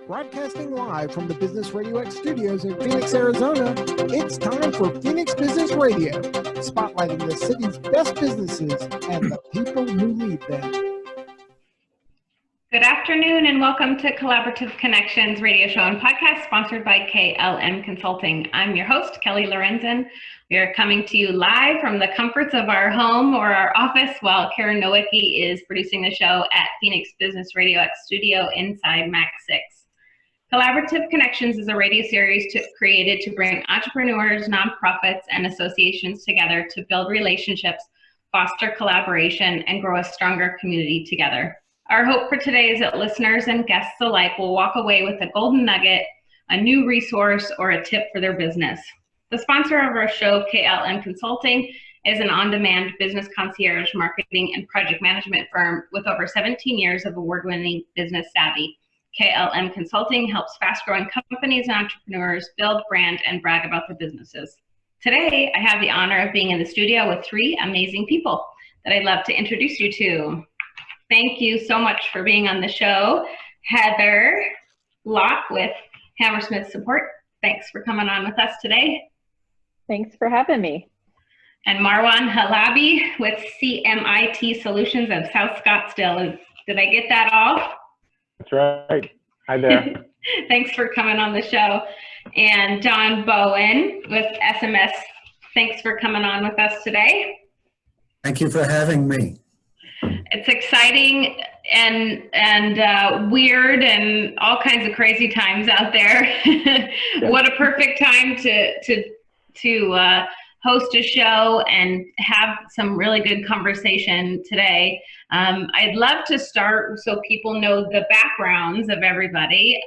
Broadcasting live from the Business Radio X studios in Phoenix, Arizona, it's time for Phoenix Business Radio, spotlighting the city's best businesses and the people who lead them. Good afternoon and welcome to Collaborative Connections radio show and podcast sponsored by KLM Consulting. I'm your host, Kelly Lorenzen. We are coming to you live from the comforts of our home or our office while Karen Nowicki is producing the show at Phoenix Business Radio X studio inside Mac 6. Collaborative Connections is a radio series created to bring entrepreneurs, nonprofits, and associations together to build relationships, foster collaboration, and grow a stronger community together. Our hope for today is that listeners and guests alike will walk away with a golden nugget, a new resource, or a tip for their business. The sponsor of our show, KLM Consulting, is an on-demand business concierge marketing and project management firm with over 17 years of award-winning business savvy. KLM Consulting helps fast-growing companies and entrepreneurs build, brand, and brag about their businesses. Today, I have the honor of being in the studio with three amazing people that I'd love to introduce you to. Thank you so much for being on the show. Heather Locke with Hammersmith Support. Thanks for coming on with us today. Thanks for having me. And Marwan Halabi with CMIT Solutions of South Scottsdale. Did I get that all? That's right. Hi there. Thanks for coming on the show. And Bowen with SMS. Thanks for coming on with us today. Thank you for having me. It's exciting and weird and all kinds of crazy times out there. What a perfect time to host a show and have some really good conversation today. I'd love to start so people know the backgrounds of everybody.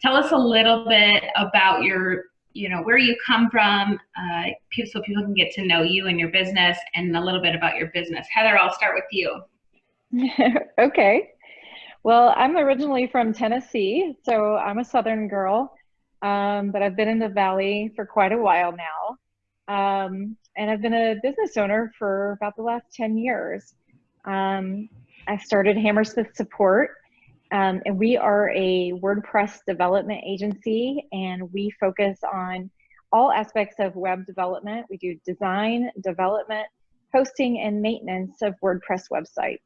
Tell us a little bit about where you come from, so people can get to know you and your business, and a little bit about your business. Heather, I'll start with you. Okay. Well, I'm originally from Tennessee, so I'm a Southern girl, but I've been in the Valley for quite a while now. And I've been a business owner for about the last 10 years. I started Hammersmith Support, and we are a WordPress development agency, and we focus on all aspects of web development. We do design, development, hosting, and maintenance of WordPress websites.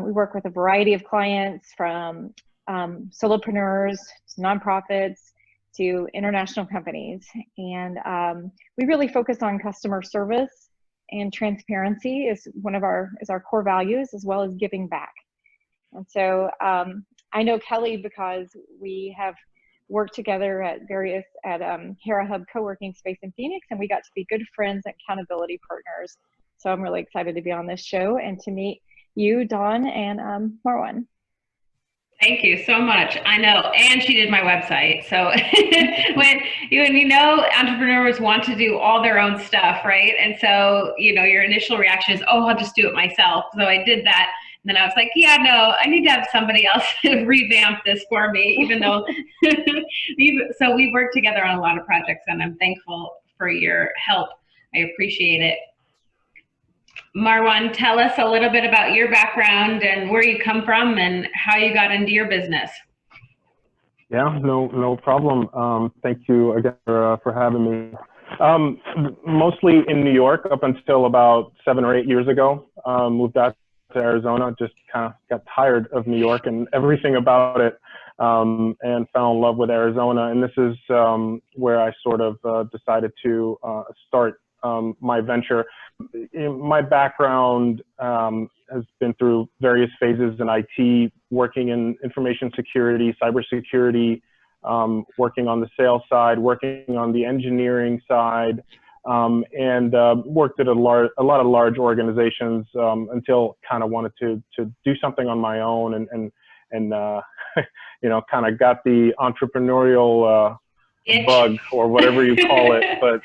We work with a variety of clients from solopreneurs, to nonprofits, to international companies. And we really focus on customer service, and transparency is our core values, as well as giving back. And so I know Kelly because we have worked together at Hera Hub co-working space in Phoenix, and we got to be good friends and accountability partners. So I'm really excited to be on this show and to meet you, Dawn, and Marwan. Thank you so much. I know, and she did my website. So when entrepreneurs want to do all their own stuff, right? And so, your initial reaction is, oh, I'll just do it myself. So I did that. And then I was like, yeah, no, I need to have somebody else revamp this for me, even though, we've worked together on a lot of projects, and I'm thankful for your help. I appreciate it. Marwan, tell us a little bit about your background and where you come from and how you got into your business. Yeah, no problem. Thank you again for having me. Mostly in New York up until about 7 or 8 years ago. Moved out to Arizona, just kind of got tired of New York and everything about it, and fell in love with Arizona. And this is where I sort of decided to start my venture. My background has been through various phases in IT, working in information security, cybersecurity, working on the sales side, working on the engineering side, and worked at a lot of large organizations until kind of wanted to do something on my own and kind of got the entrepreneurial bug or whatever you call it, but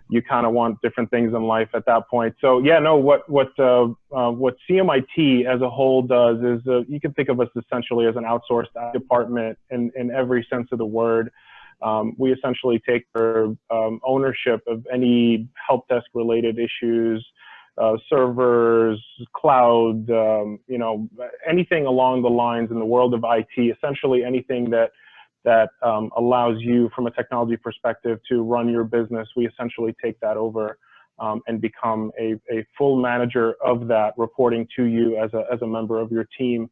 you kind of want different things in life at that point. So yeah, no, what CMIT as a whole does is you can think of us essentially as an outsourced department in every sense of the word. We essentially take ownership of any help desk related issues, servers, cloud, you know, anything along the lines in the world of IT, essentially anything that allows you from a technology perspective to run your business. We essentially take that over and become a full manager of that, reporting to you as a member of your team.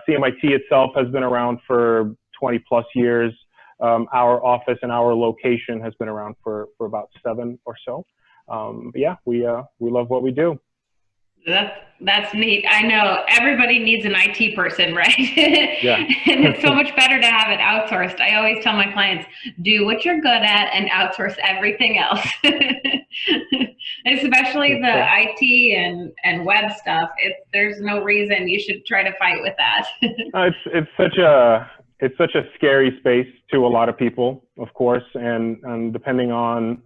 CMIT itself has been around for 20 plus years. Our office and our location has been around for about 7 or so. But yeah, we love what we do. That's neat. I know everybody needs an IT person, right? Yeah. And it's so much better to have it outsourced. I always tell my clients, do what you're good at and outsource everything else. Especially the IT and web stuff. There's no reason you should try to fight with that. It's such a scary space to a lot of people, of course, and depending on,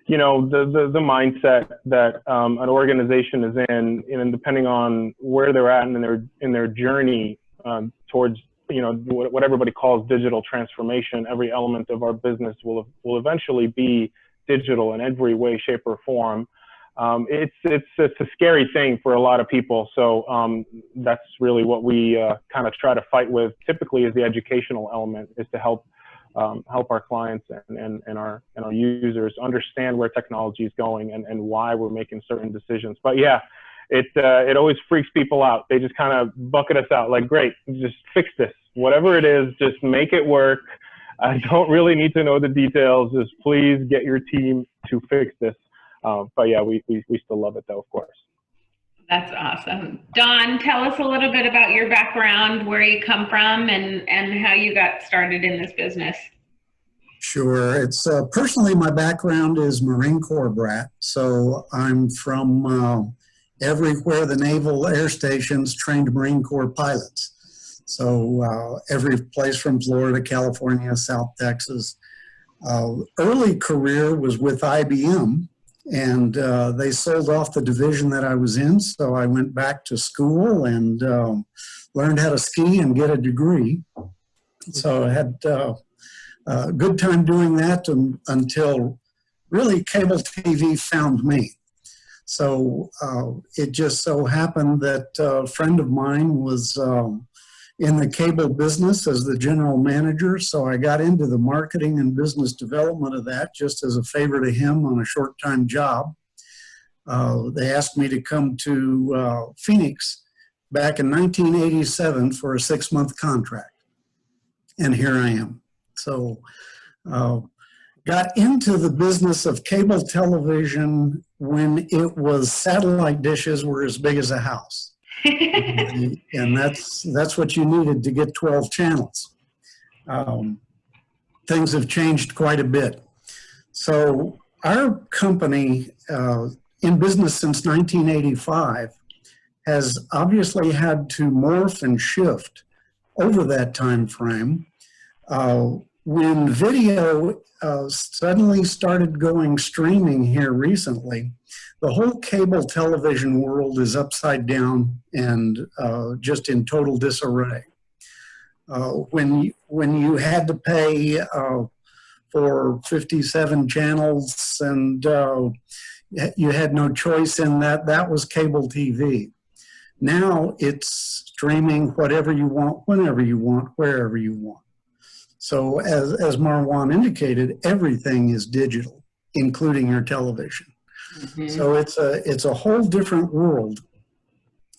you know, the mindset that an organization is in, and depending on where they're at in their journey towards, you know, what everybody calls digital transformation. Every element of our business will eventually be digital in every way, shape, or form. It's a scary thing for a lot of people. So that's really what we kind of try to fight with. Typically, is the educational element, is to help our clients and our users understand where technology is going and why we're making certain decisions. But yeah, it always freaks people out. They just kind of bucket us out like, great, just fix this. Whatever it is, just make it work. I don't really need to know the details. Just please get your team to fix this. But yeah, we still love it though, of course. That's awesome. Don, tell us a little bit about your background, where you come from, and how you got started in this business. Sure. It's personally, my background is Marine Corps brat. So I'm from everywhere the naval air stations trained Marine Corps pilots. So every place from Florida, California, South Texas. Early career was with IBM. And they sold off the division that I was in, so I went back to school and learned how to ski and get a degree. So I had a good time doing that until really cable TV found me. So it just so happened that a friend of mine was in the cable business as the general manager, so I got into the marketing and business development of that just as a favor to him on a short-time job. They asked me to come to Phoenix back in 1987 for a 6-month contract, and here I am. So got into the business of cable television when it was satellite dishes were as big as a house. And that's what you needed to get 12 channels. Things have changed quite a bit. So our company, in business since 1985, has obviously had to morph and shift over that time frame. When video suddenly started going streaming here recently, the whole cable television world is upside down and just in total disarray. When you had to pay for 57 channels and you had no choice in that, that was cable TV. Now it's streaming whatever you want, whenever you want, wherever you want. So as Marwan indicated, everything is digital, including your television. Mm-hmm. So it's a whole different world.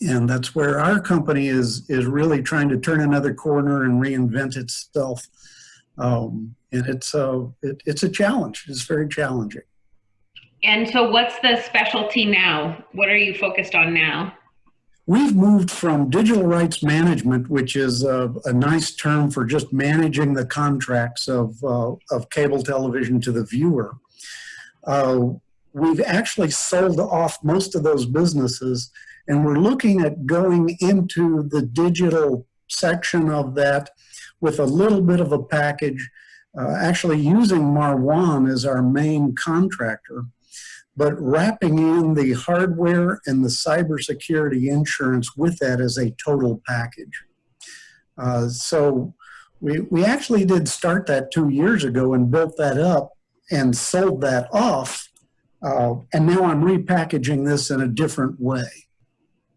And that's where our company is really trying to turn another corner and reinvent itself. And it's a challenge. It's very challenging. And so what's the specialty now? What are you focused on now? We've moved from digital rights management, which is a nice term for just managing the contracts of cable television to the viewer. We've actually sold off most of those businesses, and we're looking at going into the digital section of that with a little bit of a package, actually using Marwan as our main contractor, but wrapping in the hardware and the cybersecurity insurance with that as a total package. So we actually did start that 2 years ago and built that up and sold that off And now I'm repackaging this in a different way,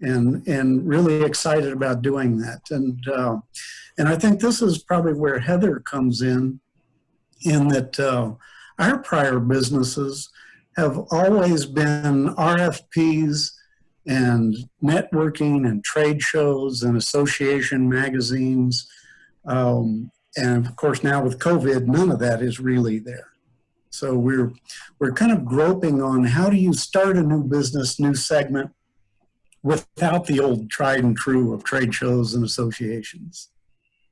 and really excited about doing that. And I think this is probably where Heather comes in that our prior businesses have always been RFPs and networking and trade shows and association magazines. And of course, now with COVID, none of that is really there. So we're kind of groping on how do you start a new business, new segment without the old tried and true of trade shows and associations.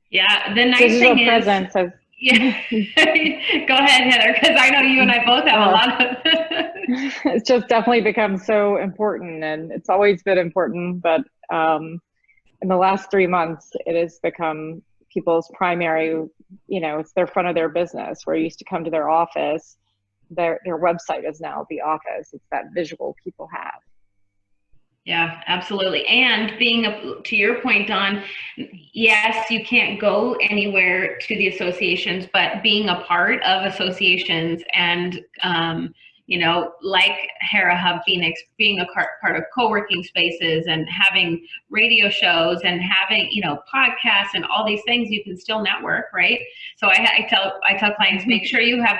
Yeah, the nice thing is, yeah. Go ahead, Heather, because I know you and I both have a lot of. It's just definitely become so important, and it's always been important, but in the last 3 months, it has become people's primary, it's their front of their business. Where you used to come to their office, their website is now the office. It's that visual people have. Yeah, absolutely. And to your point, Dawn, yes, you can't go anywhere to the associations, but being a part of associations and, like Hera Hub Phoenix, being a part of co-working spaces and having radio shows and having, podcasts and all these things, you can still network, right? So I tell clients, make sure you have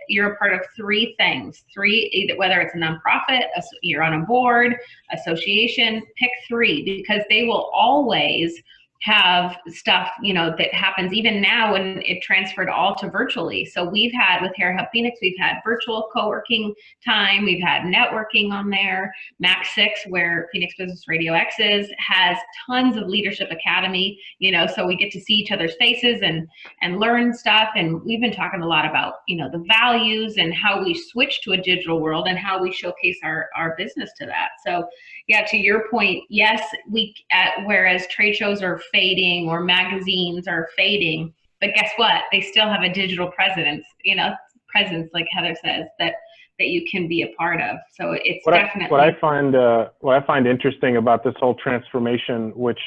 you're a part of 3 things, whether it's a nonprofit, you're on a board, association, pick 3, because they will always have stuff, that happens even now when it transferred all to virtually. So we've had with Hair Hub Phoenix, we've had virtual co-working time, we've had networking on there. Max 6, where Phoenix Business Radio X has tons of leadership academy, so we get to see each other's faces and learn stuff. And we've been talking a lot about, the values and how we switch to a digital world and how we showcase our business to that. So yeah, to your point, yes, whereas trade shows are fading or magazines are fading, but guess what? They still have a digital presence, like Heather says, that you can be a part of. So it's what I find interesting about this whole transformation, which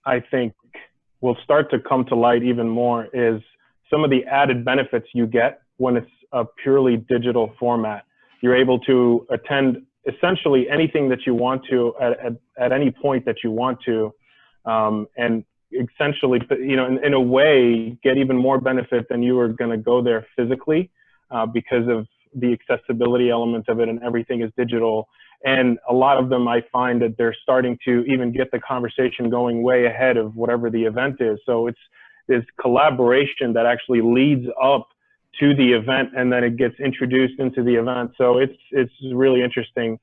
I think will start to come to light even more, is some of the added benefits you get when it's a purely digital format. You're able to attend essentially anything that you want to at any point that you want to, and essentially, in a way, get even more benefit than you were going to go there physically, because of the accessibility element of it, and everything is digital. And a lot of them, I find that they're starting to even get the conversation going way ahead of whatever the event is. So it's this collaboration that actually leads up to the event, and then it gets introduced into the event. So it's really interesting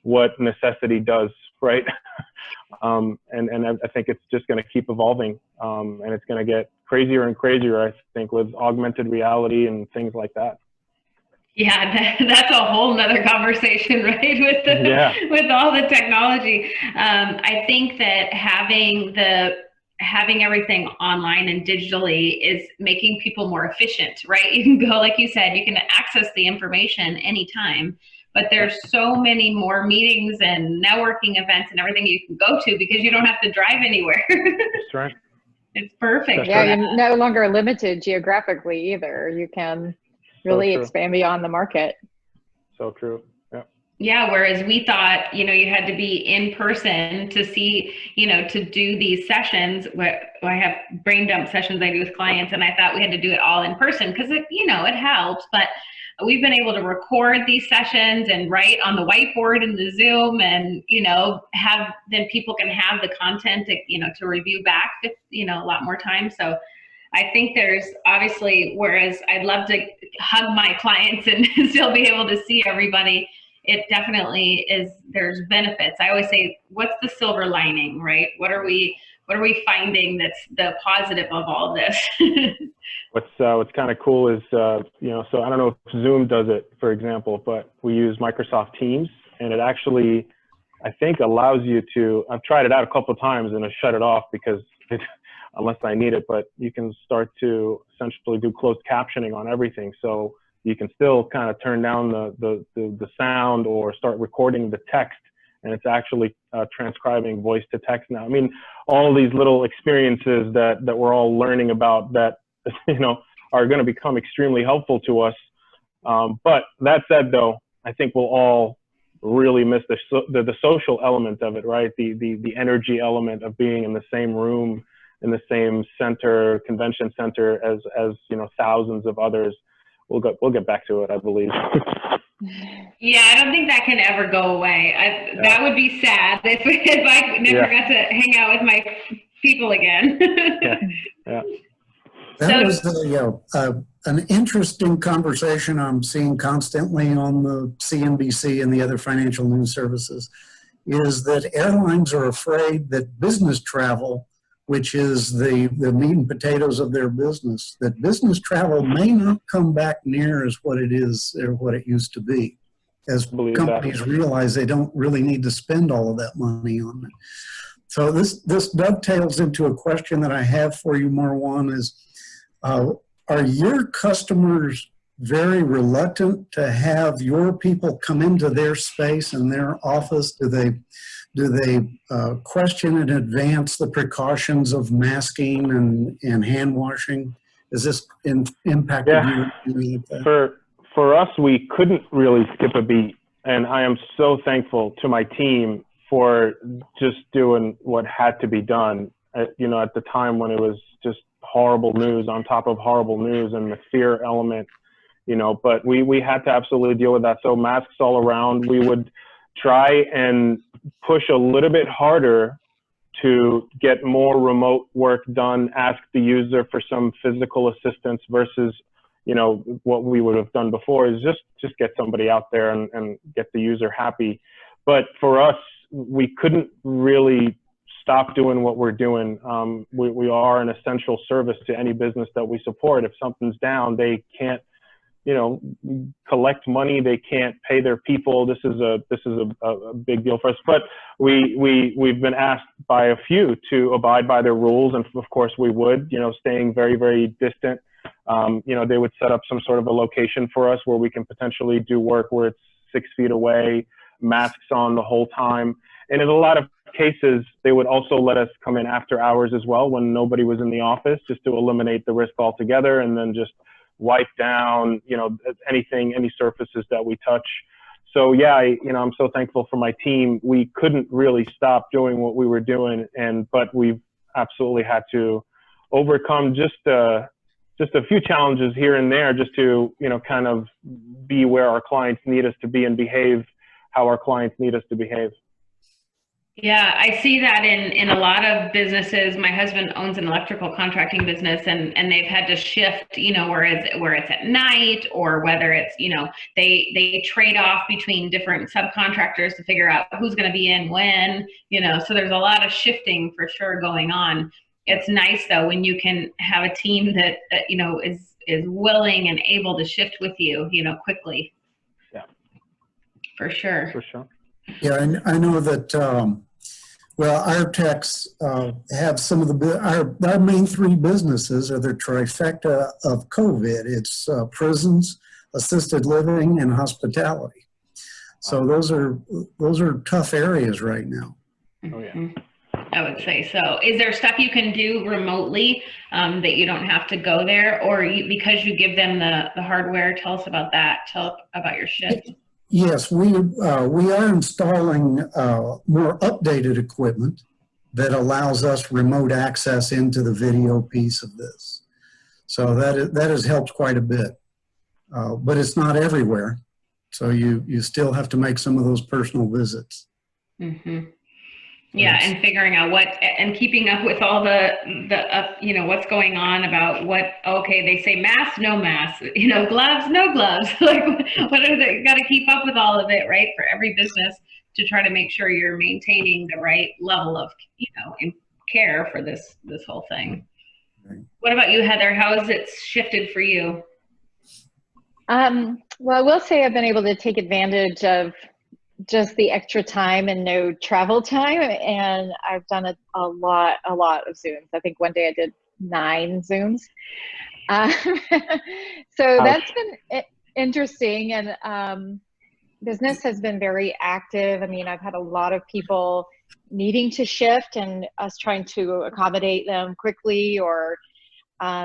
what necessity does, right? And I think it's just going to keep evolving, and it's going to get crazier and crazier, I think, with augmented reality and things like that. Yeah, that's a whole nother conversation, right? With all the technology. I think that having everything online and digitally is making people more efficient, right? You can go, like you said, you can access the information anytime, but there's so many more meetings and networking events and everything you can go to because you don't have to drive anywhere. That's right. It's perfect. Yeah, you're no longer limited geographically either. You can really expand beyond the market. So true. Yeah, whereas we thought, you had to be in person to see, to do these sessions. I have brain dump sessions I do with clients, and I thought we had to do it all in person because it helps. But we've been able to record these sessions and write on the whiteboard in the Zoom, and then people can have the content to review back, a lot more time. So I think there's obviously, whereas I'd love to hug my clients and still be able to see everybody, it definitely is, there's benefits. I always say, what's the silver lining, right? What are we finding that's the positive of all this? What's kind of cool is, so I don't know if Zoom does it, for example, but we use Microsoft Teams, and it actually, I think, allows you to, I've tried it out a couple of times and I shut it off because unless I need it, but you can start to essentially do closed captioning on everything. So you can still kind of turn down the sound or start recording the text, and it's actually transcribing voice to text now. I mean, all these little experiences that we're all learning about that, are going to become extremely helpful to us. But that said, though, I think we'll all really miss the social element of it, right? The energy element of being in the same room, in the same convention center as thousands of others. We'll get back to it, I believe. Yeah, I don't think that can ever go away. That would be sad if I never got to hang out with my people again. Yeah. That was an interesting conversation I'm seeing constantly on the CNBC and the other financial news services, is that airlines are afraid that business travel, which is the meat and potatoes of their business, that business travel may not come back near as what it is or what it used to be, as companies realize they don't really need to spend all of that money on it. So this dovetails into a question that I have for you, Marwan, is are your customers very reluctant to have your people come into their space and their office? Do they question in advance the precautions of masking and hand washing? Is this impacted you? For us, we couldn't really skip a beat, and I am so thankful to my team for just doing what had to be done. At the time when it was just horrible news on top of horrible news and the fear element, but we had to absolutely deal with that. So masks all around. We would try and push a little bit harder to get more remote work done, ask the user for some physical assistance versus, what we would have done before is just get somebody out there and get the user happy. But for us, we couldn't really stop doing what we're doing. We are an essential service to any business that we support. If something's down, they can't, collect money. They can't pay their people. This is a big deal for us. But we've been asked by a few to abide by their rules, and of course we would. Staying very, very distant. They would set up some sort of a location for us where we can potentially do work where it's 6 feet away, masks on the whole time. And in a lot of cases, they would also let us come in after hours as well when nobody was in the office, just to eliminate the risk altogether, and then just wipe down, any surfaces that we touch. So yeah, I'm so thankful for my team. We couldn't really stop doing what we were doing, but we've absolutely had to overcome just a few challenges here and there, just to kind of be where our clients need us to be and behave how our clients need us to behave. Yeah, I see that in a lot of businesses. My husband owns an electrical contracting business, and they've had to shift, where it's at night, or whether it's, they trade off between different subcontractors to figure out who's going to be in when, so there's a lot of shifting for sure going on. It's nice though when you can have a team that is willing and able to shift with you, quickly. Yeah, for sure. For sure. Yeah, and I know that. Our techs have some of our main three businesses are the trifecta of COVID. It's prisons, assisted living, and hospitality. So those are tough areas right now. Oh yeah. I would say so. Is there stuff you can do remotely that you don't have to go there, or because you give them the hardware? Tell us about that. Tell about your shift. Yes, we are installing more updated equipment that allows us remote access into the video piece of this. So that has helped quite a bit, but it's not everywhere. So you still have to make some of those personal visits. Mm-hmm. Yeah, and figuring out and keeping up with all the what's going on about they say mask, no mask, gloves, no gloves. Like, what are they? Got to keep up with all of it, right? For every business to try to make sure you're maintaining the right level of, care for this whole thing. Right. What about you, Heather? How has it shifted for you? Well, I will say I've been able to take advantage of just the extra time and no travel time, and I've done a lot of Zooms. I think one day I did 9 Zooms. So that's been interesting, and business has been very active. I mean, I've had a lot of people needing to shift and us trying to accommodate them quickly or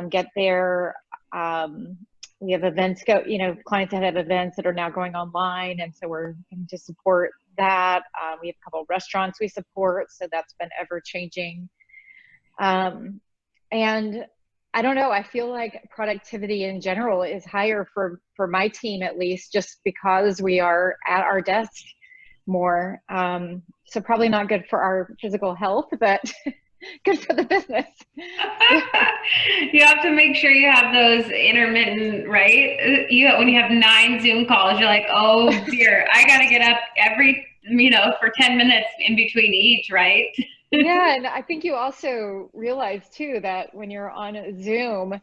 get their We have events clients that have events that are now going online, and so we're going to support that. We have a couple of restaurants we support, so that's been ever changing. And I don't know, I feel like productivity in general is higher for my team, at least, just because we are at our desk more. So probably not good for our physical health, but good for the business. You have to make sure you have those intermittent, right? When you have 9 Zoom calls, you're like, oh dear, I got to get up every, for 10 minutes in between each, right? Yeah, and I think you also realize too that when you're on a Zoom,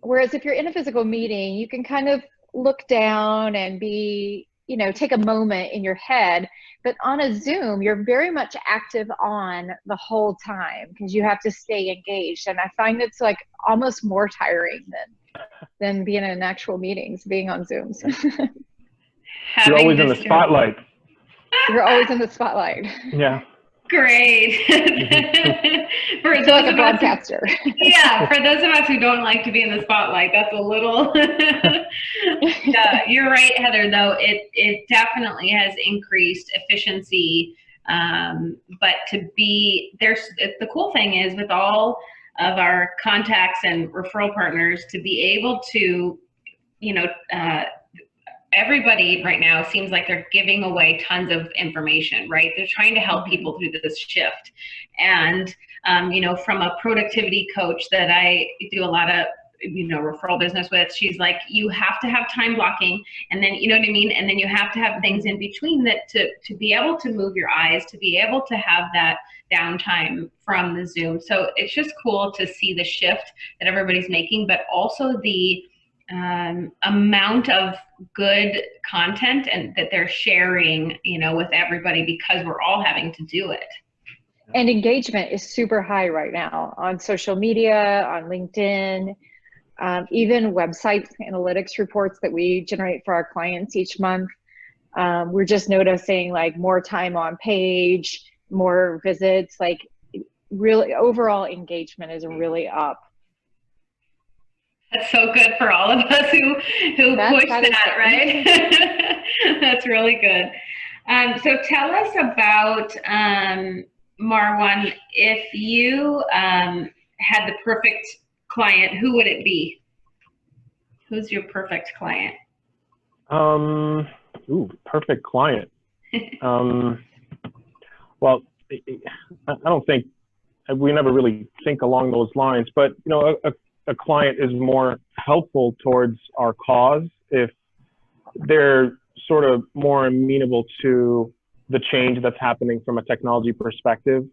whereas if you're in a physical meeting, you can kind of look down and be, take a moment in your head, but on a Zoom, you're very much active on the whole time because you have to stay engaged. And I find it's like almost more tiring than being in actual meetings, being on Zooms. You're always in the spotlight. You're always in the spotlight. Yeah. Great. For those like a of broadcaster. Yeah, for those of us who don't like to be in the spotlight, that's a little. You're right, Heather. Though it definitely has increased efficiency. But the cool thing is with all of our contacts and referral partners to be able to, everybody right now seems like they're giving away tons of information, right? They're trying to help people through this shift. And, from a productivity coach that I do a lot of, referral business with, she's like, you have to have time blocking, and then, you know what I mean? And then you have to have things in between that to be able to move your eyes, to be able to have that downtime from the Zoom. So it's just cool to see the shift that everybody's making, but also the amount of good content and that they're sharing, with everybody, because we're all having to do it. And engagement is super high right now on social media, on LinkedIn, even website analytics reports that we generate for our clients each month. We're just noticing like more time on page, more visits, like really overall engagement is really up. That's so good for all of us who push that, right? That's really good. So tell us about, Marwan, if you had the perfect client, who would it be? Who's your perfect client? Perfect client. Well, I don't think, we never really think along those lines, but a client is more helpful towards our cause if they're sort of more amenable to the change that's happening from a technology perspective,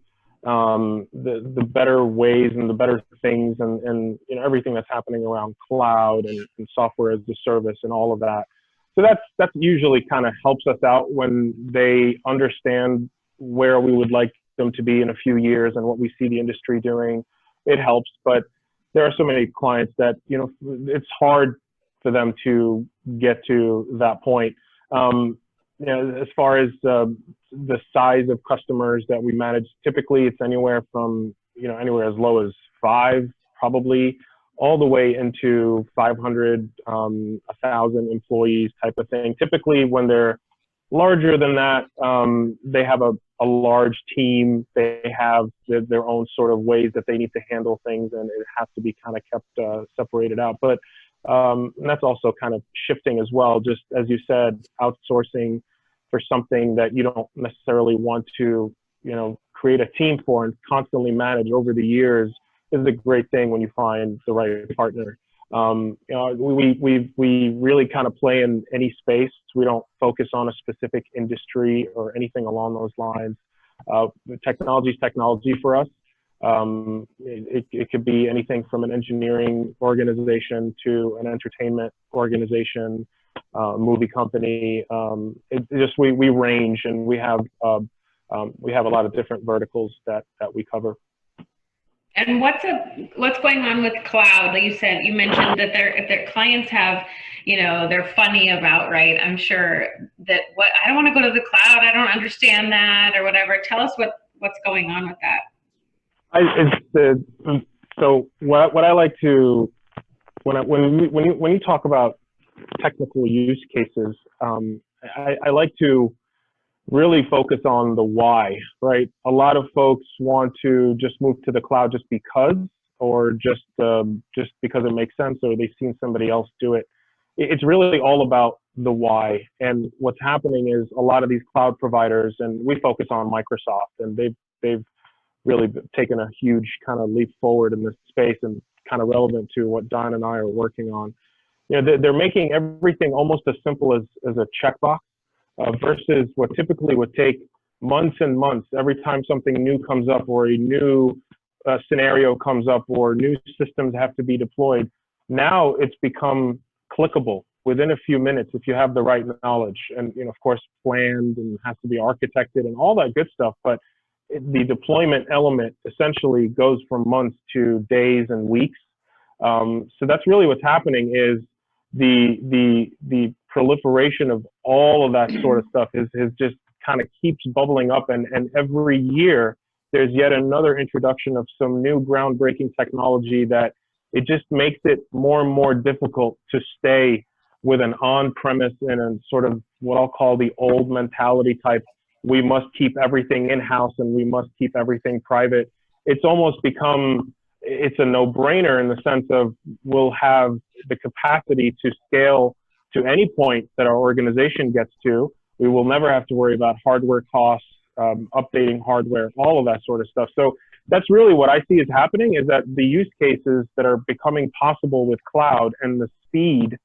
the better ways and the better things and everything that's happening around cloud and software as a service and all of that. So that's usually kind of helps us out when they understand where we would like them to be in a few years and what we see the industry doing. It helps, but there are so many clients that, it's hard for them to get to that point. As far as the size of customers that we manage, typically it's anywhere from, anywhere as low as 5, probably, all the way into 500, 1,000 employees type of thing. Typically when they're larger than that, they have a large team. They have their own sort of ways that they need to handle things, and it has to be kind of kept separated out. But and that's also kind of shifting as well. Just as you said, outsourcing for something that you don't necessarily want to, create a team for and constantly manage over the years is a great thing when you find the right partner. We really kind of play in any space. We don't focus on a specific industry or anything along those lines. Technology is technology for us. It could be anything from an engineering organization to an entertainment organization, movie company. We range, and we have a lot of different verticals that we cover. And what's going on with cloud? Like you mentioned that if their clients have, they're funny about, right? I'm sure that I don't want to go to the cloud. I don't understand that or whatever. Tell us what's going on with that. So what I like to when you talk about technical use cases, I like to really focus on the why, right? A lot of folks want to just move to the cloud just because, or just because it makes sense, or they've seen somebody else do it. It's really all about the why. And what's happening is a lot of these cloud providers, and we focus on Microsoft, and they've really taken a huge kind of leap forward in this space, and kind of relevant to what Don and I are working on. You know, they're making everything almost as simple as a checkbox, versus what typically would take months and months every time something new comes up, or a new scenario comes up, or new systems have to be deployed. Now it's become clickable within a few minutes if you have the right knowledge, and of course planned, and has to be architected and all that good stuff. But the deployment element essentially goes from months to days and weeks. So that's really what's happening, is the proliferation of all of that sort of stuff is just kind of keeps bubbling up, and every year there's yet another introduction of some new groundbreaking technology that it just makes it more and more difficult to stay with an on-premise and a sort of what I'll call the old mentality type. We must keep everything in-house and we must keep everything private. It's almost become, it's a no-brainer in the sense of we'll have the capacity to scale to any point that our organization gets to. We will never have to worry about hardware costs, updating hardware, all of that sort of stuff. So that's really what I see is happening, is that the use cases that are becoming possible with cloud and the speed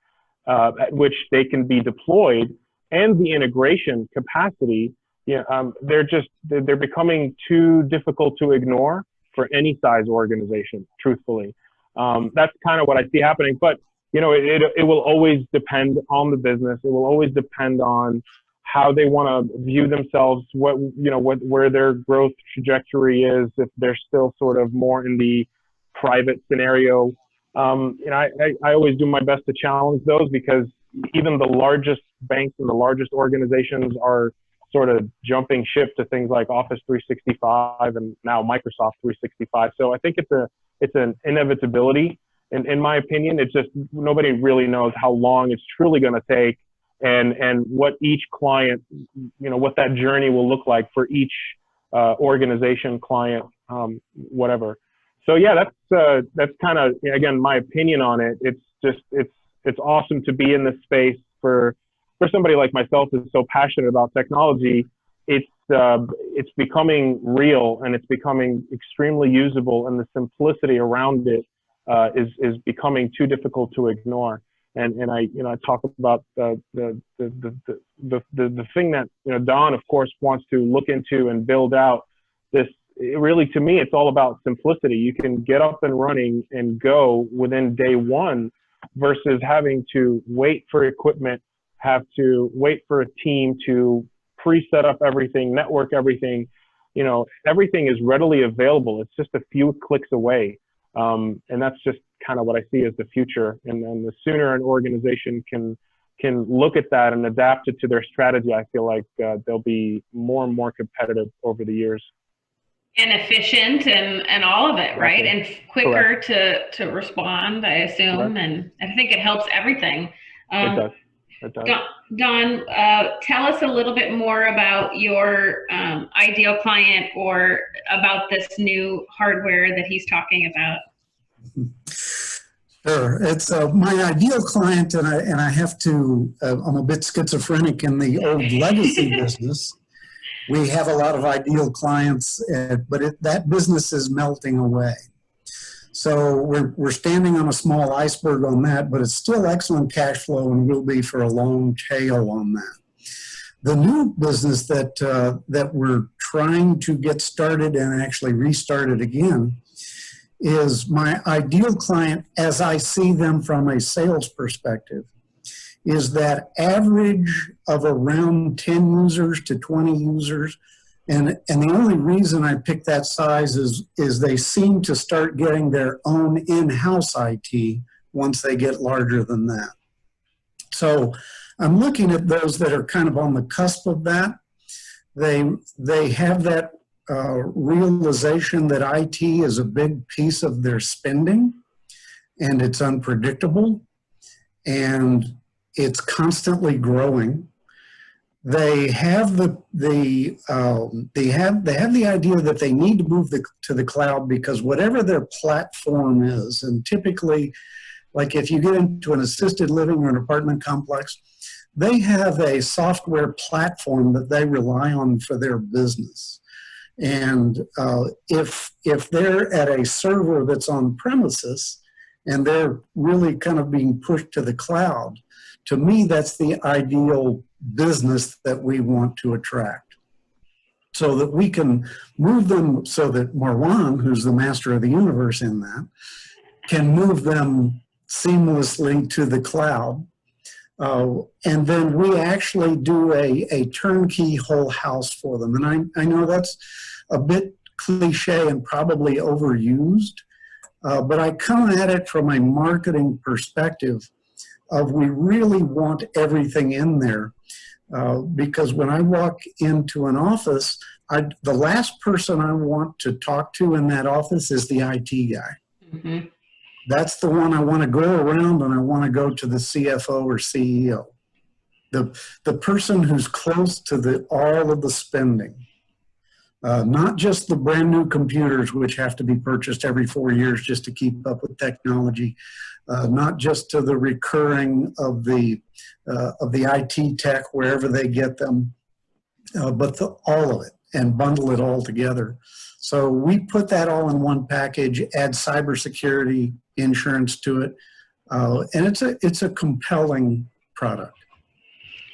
at which they can be deployed and the integration capacity, they're becoming too difficult to ignore for any size organization, truthfully. That's kind of what I see happening. But it will always depend on the business. It will always depend on how they want to view themselves, where their growth trajectory is, if they're still sort of more in the private scenario. I always do my best to challenge those, because even the largest banks and the largest organizations are sort of jumping ship to things like Office 365 and now Microsoft 365. So I think it's an inevitability. In my opinion, it's just nobody really knows how long it's truly going to take, and what each client, what that journey will look like for each organization, client, whatever. So yeah, that's kind of, again, my opinion on it. It's awesome to be in this space for somebody like myself who's so passionate about technology. It's becoming real, and it's becoming extremely usable, and the simplicity around it is becoming too difficult to ignore. And I talk about the thing that Don of course wants to look into and build out. This really, to me, it's all about simplicity. You can get up and running and go within day one, versus having to wait for equipment, have to wait for a team to pre-set up everything, network everything. Everything is readily available. It's just a few clicks away. And that's just kind of what I see as the future. And then the sooner an organization can look at that and adapt it to their strategy, I feel like they'll be more and more competitive over the years. And efficient and all of it, right? And quicker to respond, I assume. And I think it helps everything. It does. It does. Don, tell us a little bit more about your ideal client, or about this new hardware that he's talking about. Sure. It's my ideal client, and I have to, I'm a bit schizophrenic in the old legacy business. We have a lot of ideal clients, but that business is melting away. So we're standing on a small iceberg on that, but it's still excellent cash flow and will be for a long tail on that. The new business that we're trying to get started and actually restarted again is my ideal client, as I see them from a sales perspective, is that average of around 10 users to 20 users. And the only reason I pick that size is they seem to start getting their own in-house IT once they get larger than that. So I'm looking at those that are kind of on the cusp of that. They have that realization that IT is a big piece of their spending, and it's unpredictable, and it's constantly growing. They have the idea that they need to move to the cloud because whatever their platform is, and typically, like if you get into an assisted living or an apartment complex, they have a software platform that they rely on for their business. And if they're at a server that's on premises and they're really kind of being pushed to the cloud, to me, that's the ideal business that we want to attract, so that we can move them so that Marwan, who's the master of the universe in that, can move them seamlessly to the cloud. And then we actually do a turnkey whole house for them. And I know that's a bit cliche and probably overused, but I come at it from a marketing perspective of we really want everything in there. Because when I walk into an office, the last person I want to talk to in that office is the IT guy. Mm-hmm. That's the one I want to go around, and I want to go to the CFO or CEO. The person who's close to all of the spending. Not just the brand new computers, which have to be purchased every 4 years just to keep up with technology. Not just to the recurring of the IT tech wherever they get them, but all of it and bundle it all together. So we put that all in one package, add cybersecurity insurance to it, and it's a compelling product.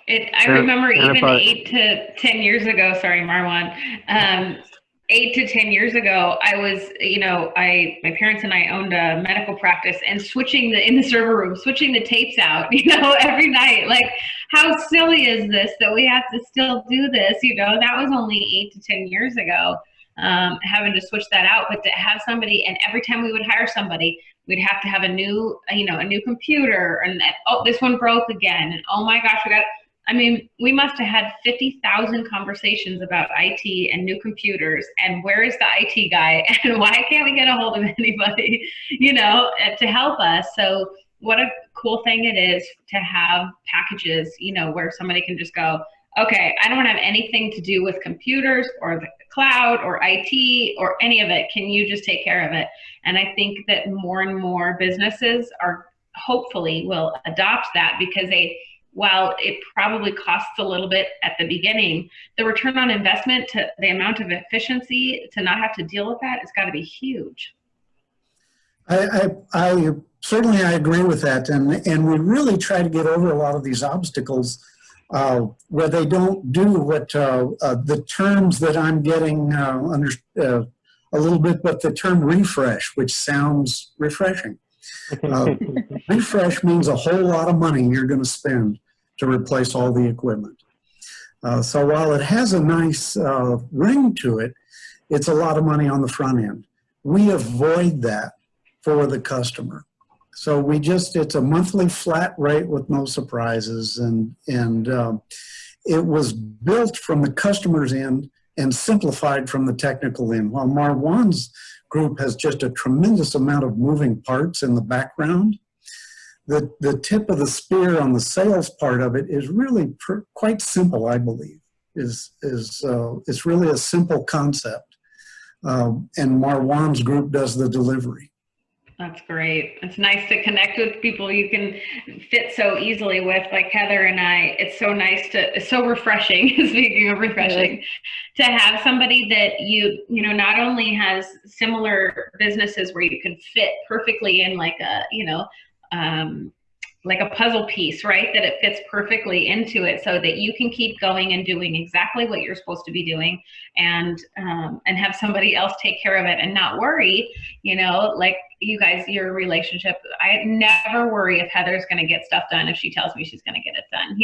I remember even 8 to 10 years ago, sorry, Marwan, 8 to 10 years ago, I was, my parents and I owned a medical practice, and in the server room, switching the tapes out, every night. Like, how silly is this that we have to still do this? That was only 8 to 10 years ago, having to switch that out. But to have somebody, and every time we would hire somebody, we'd have to have a new computer, and this one broke again. And oh my gosh, we must have had 50,000 conversations about IT and new computers, and where is the IT guy, and why can't we get a hold of anybody, to help us? So what a cool thing it is to have packages, where somebody can just go, okay, I don't have anything to do with computers or the cloud or IT or any of it. Can you just take care of it? And I think that more and more businesses hopefully will adopt that, because while it probably costs a little bit at the beginning, the return on investment to the amount of efficiency to not have to deal with that has got to be huge. I certainly agree with that, and we really try to get over a lot of these obstacles where they don't do what the terms that I'm getting a little bit, but the term refresh, which sounds refreshing. Refresh means a whole lot of money you're going to spend to replace all the equipment. So while it has a nice ring to it, it's a lot of money on the front end. We avoid that for the customer. So it's a monthly flat rate with no surprises, and it was built from the customer's end and simplified from the technical end. While Marwan's group has just a tremendous amount of moving parts in the background, the tip of the spear on the sales part of it is really quite simple, I believe. It's really a simple concept, and Marwan's group does the delivery. That's great. It's nice to connect with people you can fit so easily with, like Heather and I. It's so nice it's so refreshing, speaking of refreshing, to have somebody that not only has similar businesses where you can fit perfectly in like a puzzle piece, right? That it fits perfectly into it, so that you can keep going and doing exactly what you're supposed to be doing, and have somebody else take care of it and not worry, like you guys, your relationship. I never worry if Heather's going to get stuff done if she tells me she's going to get it done,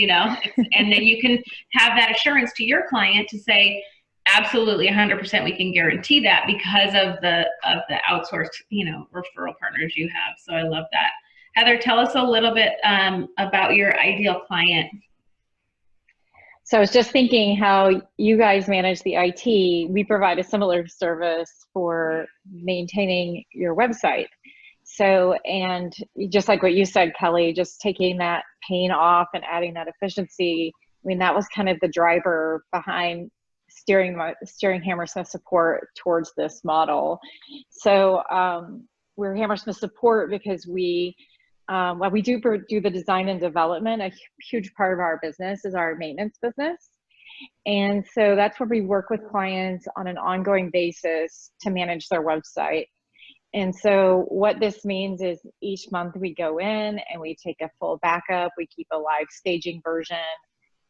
and then you can have that assurance to your client to say, absolutely 100% we can guarantee that because of the outsourced, referral partners you have. So I love that. Heather, tell us a little bit about your ideal client. So I was just thinking how you guys manage the IT. We provide a similar service for maintaining your website. So, and just like what you said, Kelly, just taking that pain off and adding that efficiency. I mean, that was kind of the driver behind steering Hammersmith support towards this model. So we're Hammersmith support because we do the design and development. A huge part of our business is our maintenance business. And so that's where we work with clients on an ongoing basis to manage their website. And so what this means is each month we go in and we take a full backup, we keep a live staging version,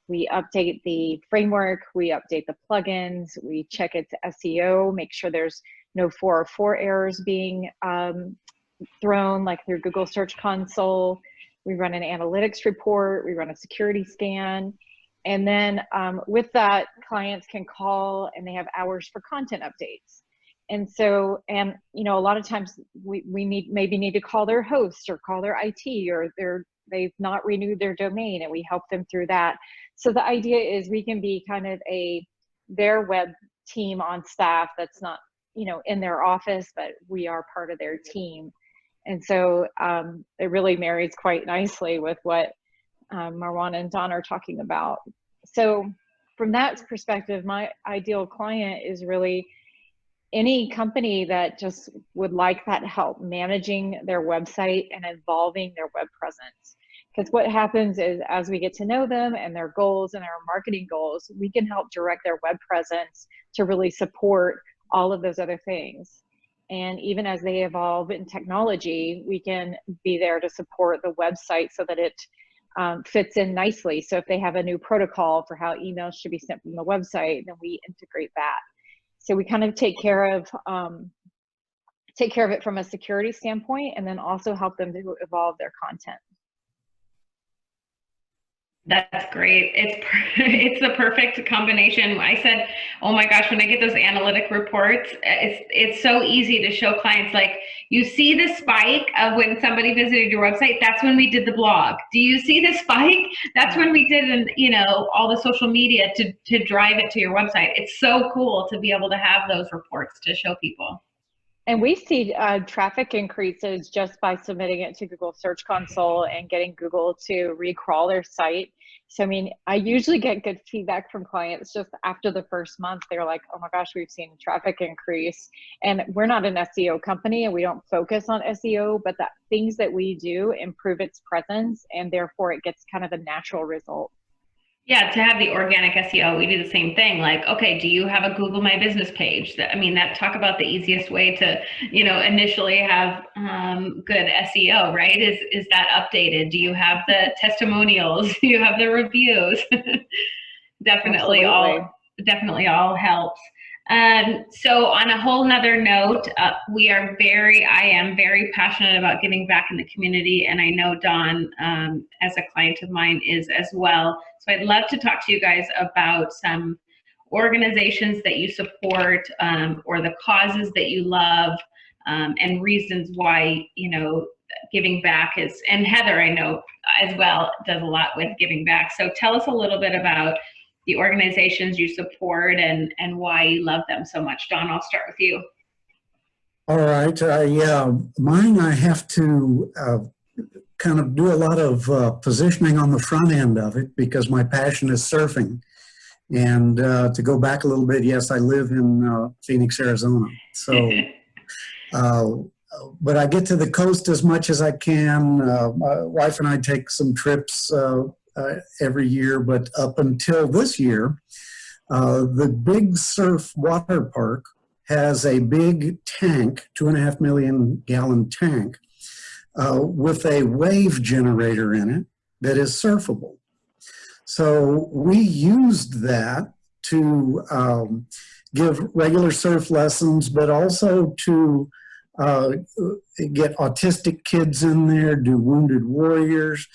we update the framework, we update the plugins, we check its SEO, make sure there's no 404 errors being thrown like through Google Search Console. We run an analytics report, we run a security scan. And then with that, clients can call and they have hours for content updates. And so, and you know, a lot of times we maybe need to call their host or call their IT, or they've not renewed their domain, and we help them through that. So the idea is we can be kind of their web team on staff that's not, you know, in their office, but we are part of their team. And so it really marries quite nicely with what Marwan and Don are talking about. So from that perspective, my ideal client is really any company that just would like that help managing their website and evolving their web presence. Because what happens is as we get to know them and their goals and our marketing goals, we can help direct their web presence to really support all of those other things. And even as they evolve in technology, we can be there to support the website so that it fits in nicely. So if they have a new protocol for how emails should be sent from the website, then we integrate that. So we kind of take care of it from a security standpoint, and then also help them to evolve their content. That's great. It's the perfect combination. I said, oh my gosh, when I get those analytic reports, it's so easy to show clients, like, you see the spike of when somebody visited your website, that's when we did the blog. Do you see the spike? That's when we did, you know, all the social media to drive it to your website. It's so cool to be able to have those reports to show people. And we see traffic increases just by submitting it to Google Search Console and getting Google to recrawl their site. So, I mean, I usually get good feedback from clients just after the first month. They're like, oh my gosh, we've seen traffic increase. And we're not an SEO company and we don't focus on SEO, but the things that we do improve its presence, and therefore it gets kind of a natural result. Yeah, to have the organic SEO, we do the same thing. Like, okay, do you have a Google My Business page? I mean, talk about the easiest way to, you know, initially have good SEO, right? Is that updated? Do you have the testimonials? Do you have the reviews? Definitely all helps. So on a whole nother note, I am very passionate about giving back in the community, and I know Dawn, as a client of mine, is as well. So I'd love to talk to you guys about some organizations that you support, or the causes that you love, and reasons why, you know, giving back is, and Heather, I know as well, does a lot with giving back. So tell us a little bit about the organizations you support and why you love them so much. Dawn, I'll start with you. All right. Mine, I have to kind of do a lot of positioning on the front end of it because my passion is surfing. And to go back a little bit, yes, I live in Phoenix, Arizona. So, but I get to the coast as much as I can. My wife and I take some trips every year, but up until this year, the Big Surf Water Park has a big tank, 2.5 million gallon tank, with a wave generator in it that is surfable. So we used that to give regular surf lessons, but also to get autistic kids in there, do wounded warriors,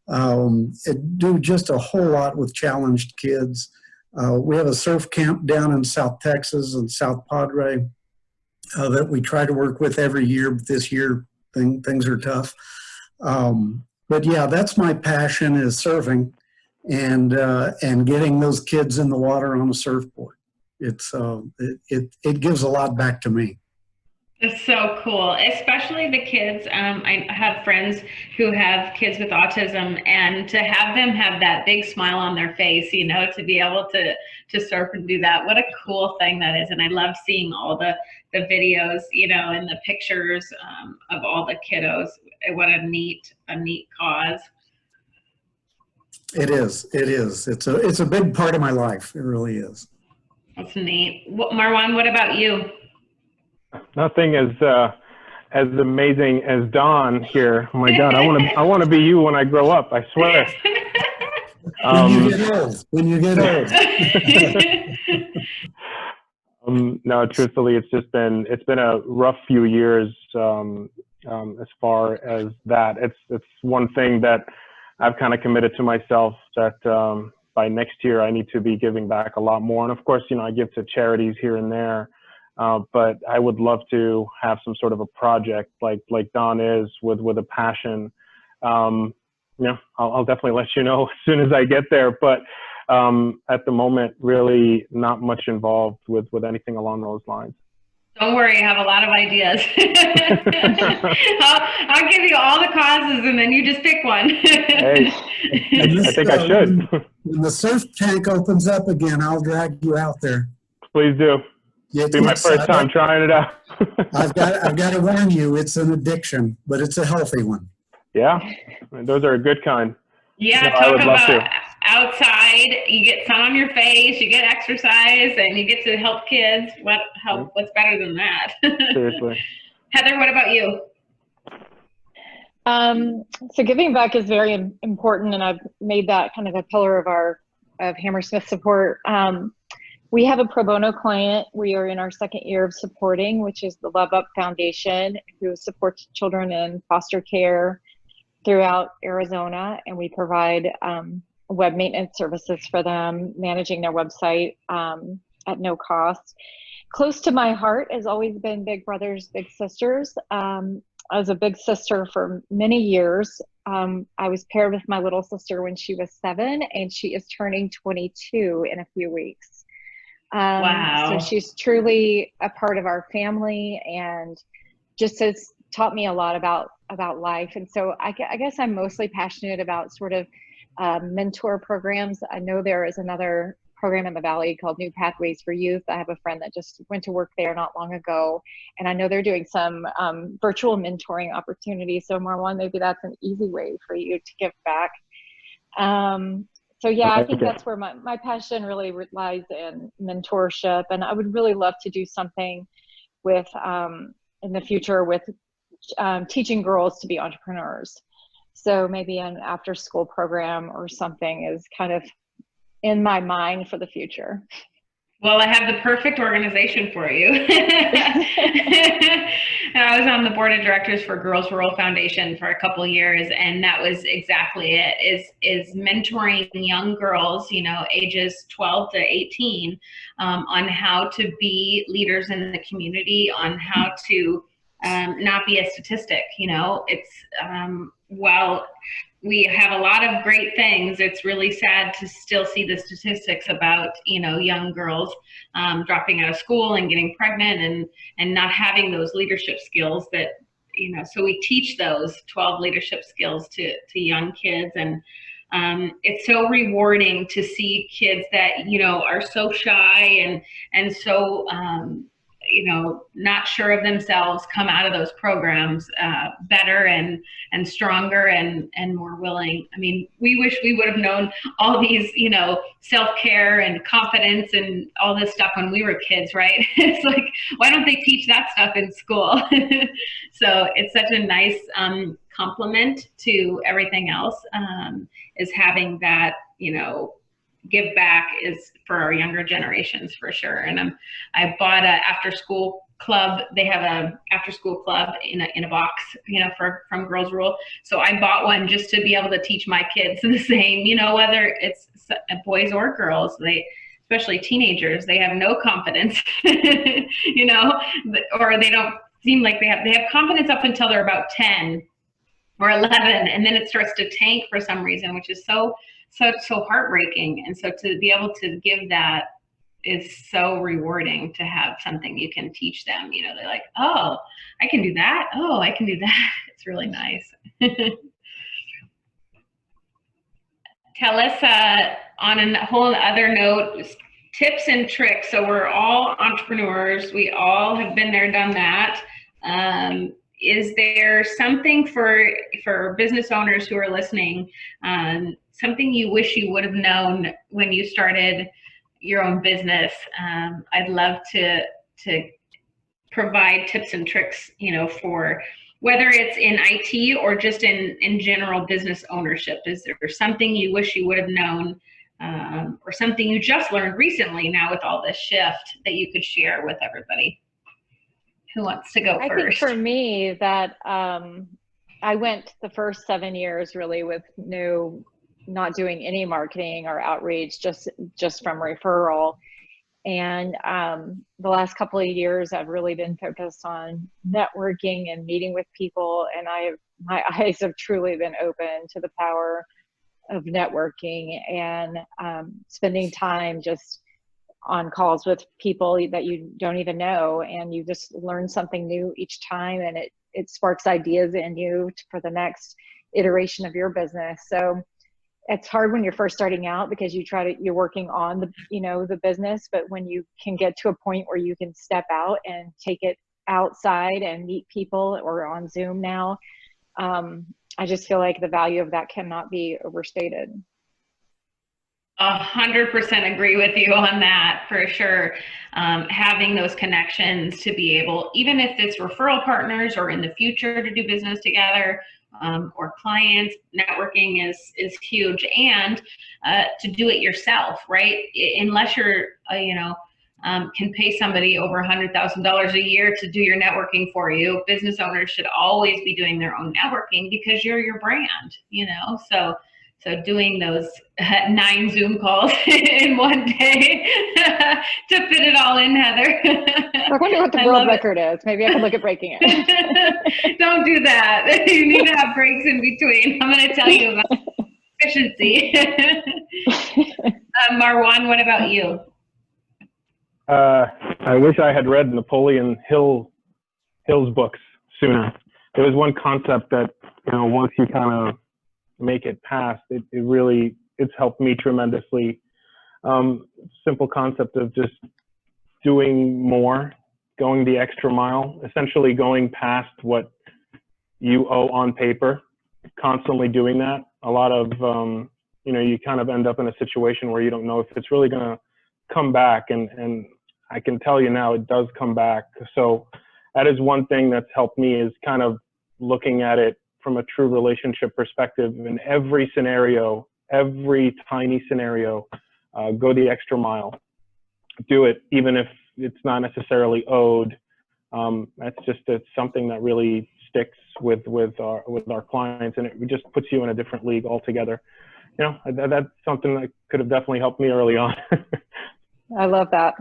do just a whole lot with challenged kids. We have a surf camp down in South Texas and South Padre that we try to work with every year, but this year things are tough. But yeah, that's my passion, is surfing and getting those kids in the water on a surfboard. It gives a lot back to me. It's so cool, especially the kids. I have friends who have kids with autism, and to have them have that big smile on their face, you know, to be able to surf and do that. What a cool thing that is. And I love seeing all the videos, you know, and the pictures of all the kiddos. What a neat cause. It is. It is. It's a big part of my life. It really is. That's neat. Marwan, what about you? Nothing as amazing as Dawn here. Oh my God, I want to be you when I grow up. I swear. When you get old. No, truthfully, it's been a rough few years as far as that. It's one thing that I've kind of committed to myself that by next year I need to be giving back a lot more. And of course, you know, I give to charities here and there. But I would love to have some sort of a project like Don is with a passion. You know, I'll definitely let you know as soon as I get there. But at the moment, really not much involved with anything along those lines. Don't worry, I have a lot of ideas. I'll give you all the causes, and then you just pick one. Hey, I think I should. When the surf tank opens up again, I'll drag you out there. Please do. It'll be my first time trying it out. I've got to warn you, it's an addiction, but it's a healthy one. Yeah, those are a good kind. Yeah, no, talk about outside. You get sun on your face, you get exercise, and you get to help kids. What's better than that? Seriously. Heather, what about you? So giving back is very important, and I've made that kind of a pillar of Hammersmith support. We have a pro bono client we are in our second year of supporting, which is the Love Up Foundation, who supports children in foster care throughout Arizona. And we provide web maintenance services for them, managing their website at no cost. Close to my heart has always been Big Brothers, Big Sisters. I was a big sister for many years. I was paired with my little sister when she was 7, and she is turning 22 in a few weeks. Wow. So she's truly a part of our family, and just has taught me a lot about life. And so I guess I'm mostly passionate about sort of mentor programs. I know there is another program in the Valley called New Pathways for Youth. I have a friend that just went to work there not long ago, and I know they're doing some virtual mentoring opportunities. So Marwan, maybe that's an easy way for you to give back. So yeah, I think that's where my passion really lies in mentorship. And I would really love to do something with, in the future with teaching girls to be entrepreneurs. So maybe an after school program or something is kind of in my mind for the future. Well, I have the perfect organization for you. I was on the board of directors for Girls Rural Foundation for a couple of years, and that was exactly it, is mentoring young girls, you know, ages 12 to 18, on how to be leaders in the community, on how to not be a statistic. You know, it's, while we have a lot of great things, it's really sad to still see the statistics about, you know, young girls dropping out of school and getting pregnant and not having those leadership skills that, you know, so we teach those 12 leadership skills to young kids. And it's so rewarding to see kids that, you know, are so shy and so, you know, not sure of themselves, come out of those programs better and stronger and more willing. I mean, we wish we would have known all these, you know, self-care and confidence and all this stuff when we were kids, right? It's like, why don't they teach that stuff in school? So it's such a nice complement to everything else, is having that, you know, give back is for our younger generations for sure. And I bought a after school club. They have a after school club in a box, you know, from Girls Rule. So I bought one just to be able to teach my kids the same, you know, whether it's boys or girls, especially teenagers, they have no confidence, you know, or they don't seem like they have confidence up until they're about 10 or 11. And then it starts to tank for some reason, which is so heartbreaking. And so to be able to give that is so rewarding to have something you can teach them. You know, they're like, oh, I can do that. Oh, I can do that. It's really nice. Tell us on a whole other note, tips and tricks. So we're all entrepreneurs. We all have been there, done that. Is there something for business owners who are listening, something you wish you would have known when you started your own business? I'd love to provide tips and tricks, you know, for whether it's in IT or just in general business ownership. Is there something you wish you would have known, or something you just learned recently now with all this shift that you could share with everybody? Who wants to go first? I think for me that I went the first 7 years really with not doing any marketing or outreach, just from referral. And the last couple of years, I've really been focused on networking and meeting with people. And my eyes have truly been open to the power of networking and spending time just on calls with people that you don't even know, and you just learn something new each time, and it sparks ideas in you for the next iteration of your business. So it's hard when you're first starting out because you're working on the business, but when you can get to a point where you can step out and take it outside and meet people, or on Zoom now, I just feel like the value of that cannot be overstated. 100% agree with you on that, for sure. Having those connections to be able, even if it's referral partners or in the future to do business together, or clients, networking is huge. And to do it yourself, right? Unless you're, can pay somebody over $100,000 a year to do your networking for you. Business owners should always be doing their own networking because you're your brand, So doing those 9 Zoom calls in one day to fit it all in, Heather. I wonder what the world record is. Maybe I can look at breaking it. Don't do that. You need to have breaks in between. I'm going to tell you about efficiency. Marwan, what about you? I wish I had read Napoleon Hill's books sooner. There was one concept that, once you kind of make it past, it's helped me tremendously. Simple concept of just doing more, going the extra mile, essentially going past what you owe on paper, constantly doing that. A lot of, you kind of end up in a situation where you don't know if it's really going to come back. And I can tell you now, it does come back. So that is one thing that's helped me, is kind of looking at it from a true relationship perspective. In every scenario, every tiny scenario, go the extra mile. Do it, even if it's not necessarily owed. It's something that really sticks with our clients, and it just puts you in a different league altogether. That's something that could have definitely helped me early on. I love that.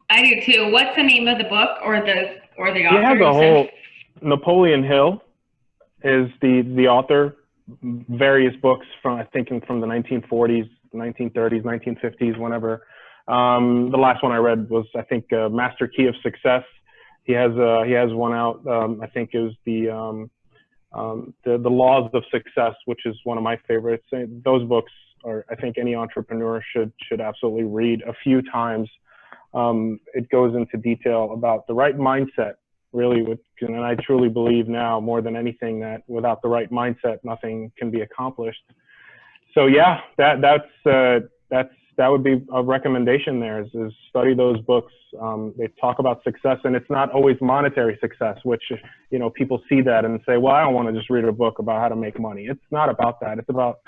I do too. What's the name of the book or the author? Yeah, the whole Napoleon Hill is the author. Various books from the 1940s, 1930s, 1950s, whenever. The last one I read was, I think, Master Key of Success. He has one out. I think it was the Laws of Success, which is one of my favorites. Those books are, I think, any entrepreneur should absolutely read a few times. It goes into detail about the right mindset, really, and I truly believe now more than anything that without the right mindset, nothing can be accomplished. So yeah, that would be a recommendation there, is study those books. They talk about success, and it's not always monetary success, which, people see that and say, well, I don't want to just read a book about how to make money. It's not about that. It's about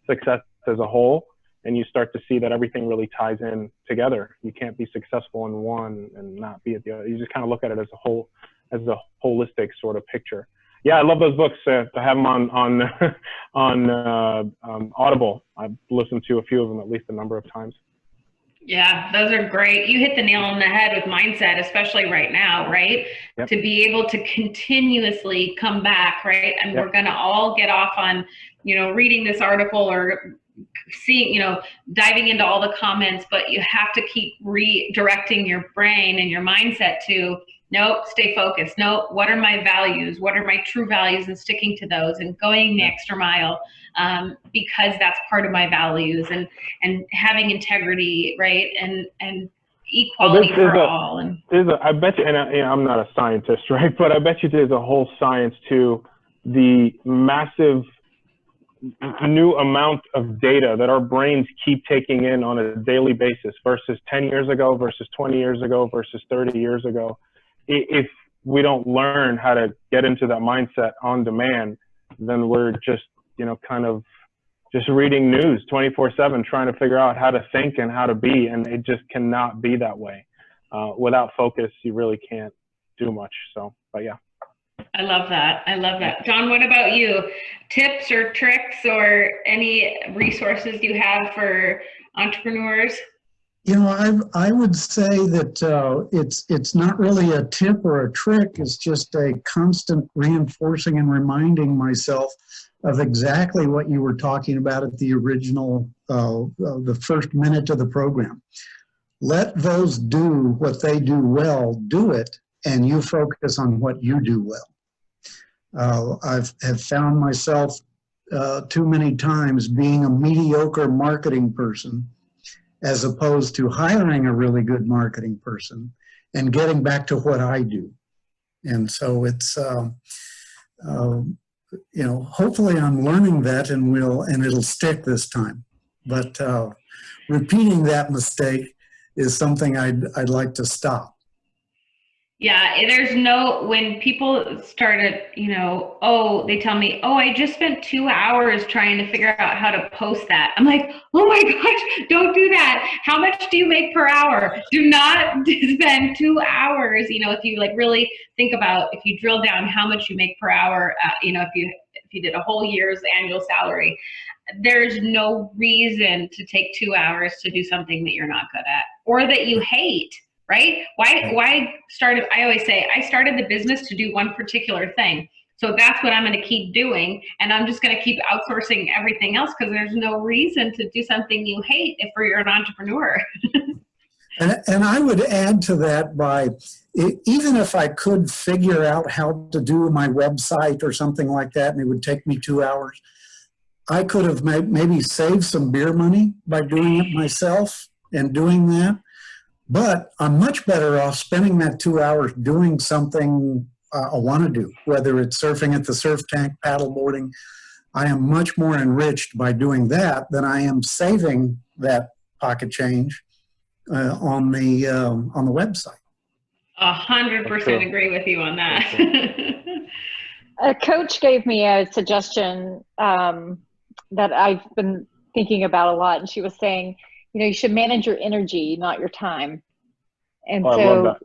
success as a whole. And you start to see that everything really ties in together. You can't be successful in one and not be at the other. You just kind of look at it as a holistic sort of picture. Yeah, I love those books. To have them on Audible. I've listened to a few of them at least a number of times. Yeah, those are great. You hit the nail on the head with mindset, especially right now, right? Yep. To be able to continuously come back, right? And yep. We're going to all get off on, reading this article or seeing, diving into all the comments, but you have to keep redirecting your brain and your mindset to, nope, stay focused. Nope, what are my values? What are my true values? And sticking to those and going the extra mile, because that's part of my values, and having integrity, right? And equality for all. And I bet you, and I'm not a scientist, right? But I bet you there's a whole science to the massive new amount of data that our brains keep taking in on a daily basis versus 10 years ago, versus 20 years ago, versus 30 years ago. If we don't learn how to get into that mindset on demand, then we're just, kind of just reading news 24/7, trying to figure out how to think and how to be. And it just cannot be that way. Without focus, you really can't do much. So, but yeah. I love that. I love that. John, what about you? Tips or tricks or any resources you have for entrepreneurs? I would say that it's not really a tip or a trick. It's just a constant reinforcing and reminding myself of exactly what you were talking about at the original, the first minute of the program. Let those do what they do well, do it, and you focus on what you do well. Have found myself too many times being a mediocre marketing person, as opposed to hiring a really good marketing person and getting back to what I do. And so it's, hopefully I'm learning that and it'll stick this time. But repeating that mistake is something I'd like to stop. Yeah, when people started, they tell me, I just spent 2 hours trying to figure out how to post that. I'm like, oh my gosh, don't do that. How much do you make per hour? Do not spend 2 hours. If you really think about, if you drill down how much you make per hour, if you did a whole year's annual salary, there's no reason to take 2 hours to do something that you're not good at or that you hate. Right? I always say, I started the business to do one particular thing. So that's what I'm going to keep doing. And I'm just going to keep outsourcing everything else because there's no reason to do something you hate if you're an entrepreneur. And I would add to that by, even if I could figure out how to do my website or something like that, and it would take me 2 hours, I could have maybe saved some beer money by doing it myself and doing that. But I'm much better off spending that 2 hours doing something I want to do, whether it's surfing at the surf tank, paddleboarding. I am much more enriched by doing that than I am saving that pocket change on the website. 100% agree with you on that. A coach gave me a suggestion that I've been thinking about a lot, and she was saying, you should manage your energy, not your time. And so,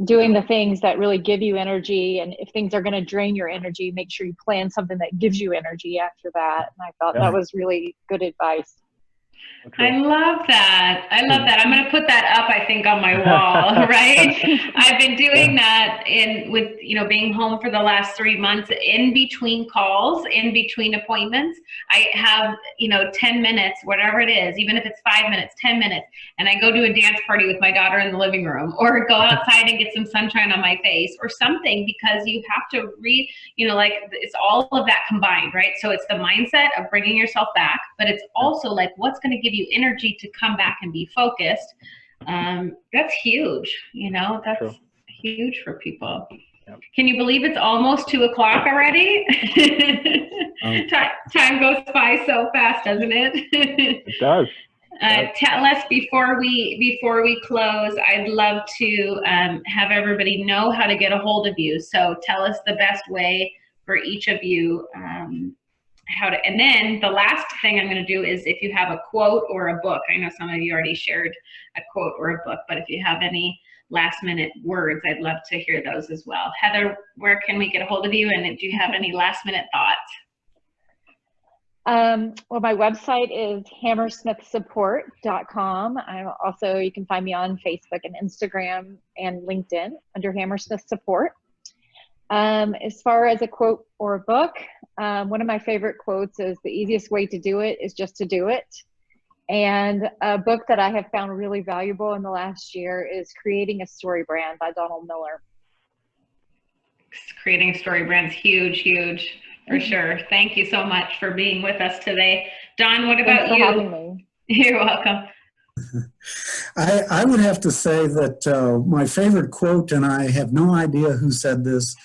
doing the things that really give you energy, and if things are going to drain your energy, make sure you plan something that gives you energy after that. And I thought that was really good advice. I love that. I'm going to put that up, I think, on my wall, right? I've been doing that with being home for the last 3 months, in between calls, in between appointments. I have, 10 minutes, whatever it is, even if it's 5 minutes, 10 minutes. And I go to a dance party with my daughter in the living room, or go outside and get some sunshine on my face or something, because you have to it's all of that combined, right? So it's the mindset of bringing yourself back, but it's also what's going to give you energy to come back and be focused. That's huge. That's True. Huge for people. Yep. Can you believe it's almost 2 o'clock already? Time goes by so fast, doesn't it? It does. Tell us before we close, I'd love to have everybody know how to get a hold of you. So tell us the best way for each of you and then the last thing I'm going to do is, if you have a quote or a book, I know some of you already shared a quote or a book, but if you have any last minute words, I'd love to hear those as well. Heather, where can we get a hold of you? And do you have any last minute thoughts? Well, my website is hammersmithsupport.com. You can find me on Facebook and Instagram and LinkedIn under Hammersmith Support. As far as a quote or a book, One of my favorite quotes is, "The easiest way to do it is just to do it." And a book that I have found really valuable in the last year is Creating a Story Brand by Donald Miller. Creating a story brand's huge, huge, for sure. Thank you so much for being with us today. Don, what about Thanks for you? having me. You're welcome. I would have to say that my favorite quote, and I have no idea who said this,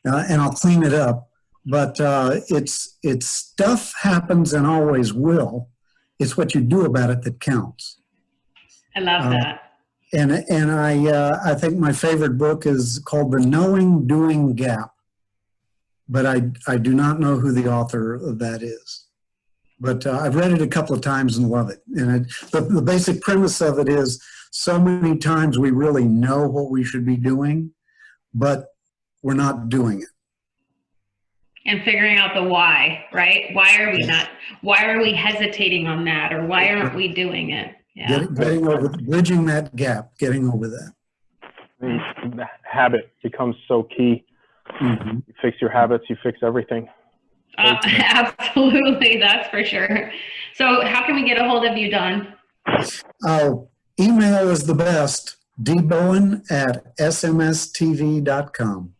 and I'll clean it up, but it's stuff happens and always will. It's what you do about it that counts. I love that. And I think my favorite book is called The Knowing Doing Gap, but I do not know who the author of that is. But I've read it a couple of times and love it. And the basic premise of it is, so many times we really know what we should be doing, but we're not doing it. And figuring out the why, right? Why are we hesitating on that, or why aren't we doing it? Yeah. Bridging that gap, getting over that. The habit becomes so key. Mm-hmm. You fix your habits, you fix everything. Absolutely, that's for sure. So how can we get a hold of you, Don? Email is the best, dbowen@smstv.com.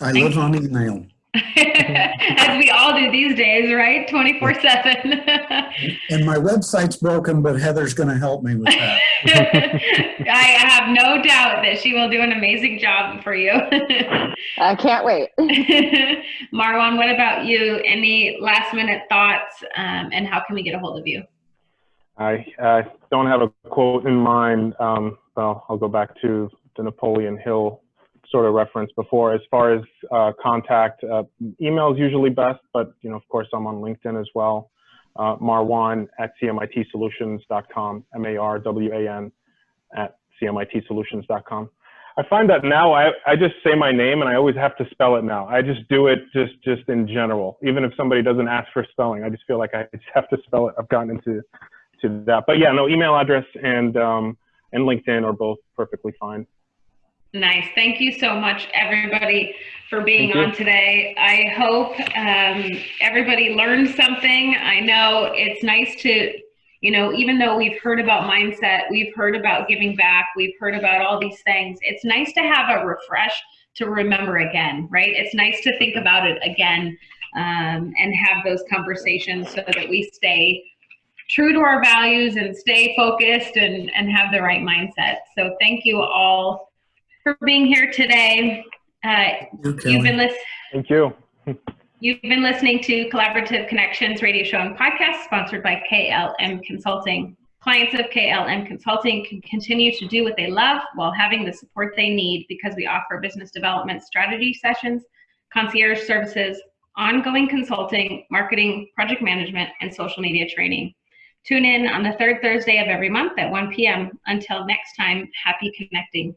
I live on email. As we all do these days, right? 24/7. And my website's broken, but Heather's going to help me with that. I have no doubt that she will do an amazing job for you. I can't wait. Marwan, what about you? Any last minute thoughts, and how can we get a hold of you? I don't have a quote in mind. Well, I'll go back to the Napoleon Hill sort of reference before. As far as contact, email is usually best, but of course I'm on LinkedIn as well. Marwan at CMITsolutions.com, MARWAN at CMITsolutions.com. I find that now I just say my name and I always have to spell it now. I just do it just in general. Even if somebody doesn't ask for spelling, I just feel like I just have to spell it. I've gotten into that. But yeah, no, email address and LinkedIn are both perfectly fine. Nice. Thank you so much, everybody, for being on today. I hope everybody learned something. I know it's nice to, even though we've heard about mindset, we've heard about giving back, we've heard about all these things, it's nice to have a refresh to remember again, right? It's nice to think about it again and have those conversations so that we stay true to our values and stay focused and have the right mindset. So thank you all for being here today. You've been listening. Thank you. You've been listening to Collaborative Connections radio show and podcast, sponsored by KLM Consulting. Clients of KLM Consulting can continue to do what they love while having the support they need, because we offer business development strategy sessions, concierge services, ongoing consulting, marketing, project management, and social media training. Tune in on the third Thursday of every month at 1 p.m. Until next time, happy connecting.